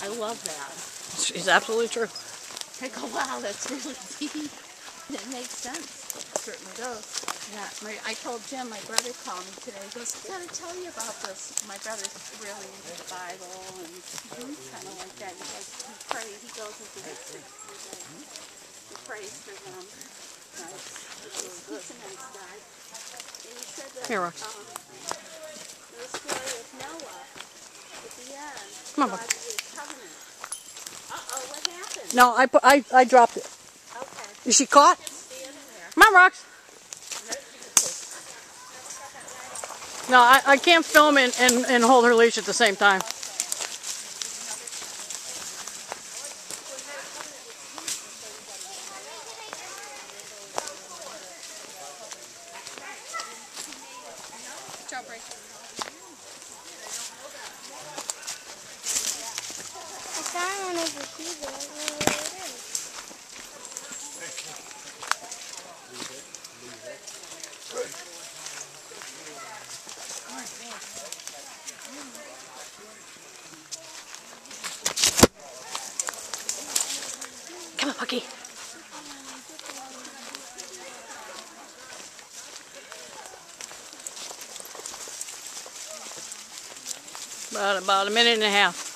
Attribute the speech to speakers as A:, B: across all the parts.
A: I love that.
B: It's absolutely true.
A: I go, wow, that's really deep. It makes sense.
C: It certainly does.
A: Yeah, I told Jim, my brother called me today. He goes, I gotta tell you about this. My brother's really into the Bible and kind of like that. He goes, he goes into the he prays for them. He's a nice guy. And he said that
B: Here, Rox.
A: the story of Noah at the end.
B: Come on,
A: God made a covenant. Uh-oh, what happened?
B: No, I dropped it.
A: Okay.
B: Is she caught?
A: Stand there.
B: Come on, Rox. No, I can't film and hold her leash at the same time. Come on, Pucky. About a minute and a half.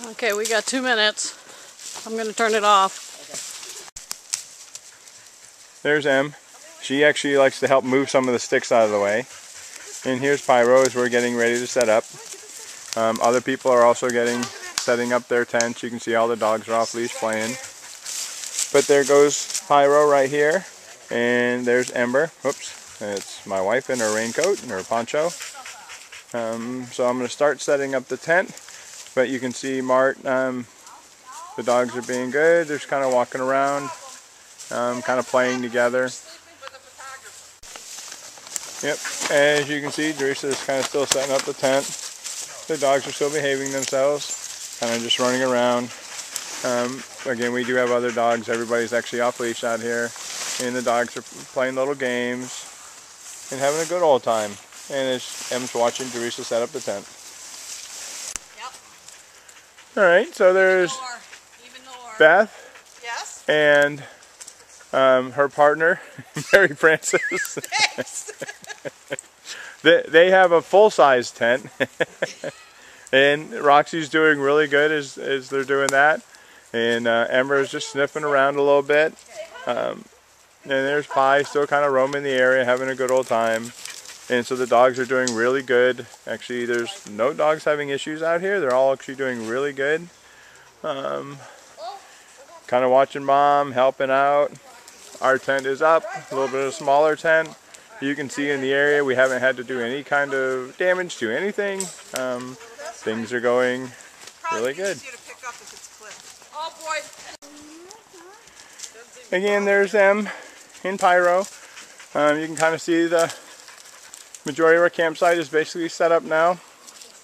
B: Okay, we got 2 minutes. I'm going to turn it off.
D: There's Em. She actually likes to help move some of the sticks out of the way. And here's Pyro as we're getting ready to set up. Other people are also setting up their tents. You can see all the dogs are off leash playing. But there goes Pyro right here. And there's Ember. Whoops. It's my wife in her raincoat and her poncho. So I'm going to start setting up the tent. But you can see Mart, the dogs are being good. They're just kind of walking around, kind of playing together. Yep, as you can see, Teresa is kind of still setting up the tent. The dogs are still behaving themselves, kind of just running around. Again, we do have other dogs. Everybody's actually off leash out here. And the dogs are playing little games and having a good old time. And as Em's watching Teresa set up the tent. Alright, so there's Beth.
C: Yes?
D: And her partner, Mary Frances. They have a full-size tent. And Roxy's doing really good as they're doing that. And Ember is just sniffing around a little bit. And there's Pie still kind of roaming the area, having a good old time. And so the dogs are doing really good. Actually, there's no dogs having issues out here. They're all actually doing really good. Kind of watching Mom, helping out. Our tent is up, a little bit of a smaller tent. You can see in the area we haven't had to do any kind of damage to anything. Things are going really good. Again, there's Em in Pyro. You can kind of see the majority of our campsite is basically set up now.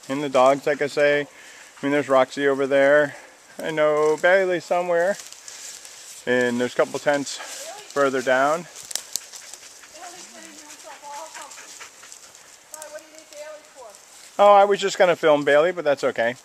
D: And the dogs, like I say, there's Roxy over there. I know Bailey somewhere. And there's a couple tents further down. Oh, I was just going to film Bailey, but that's okay.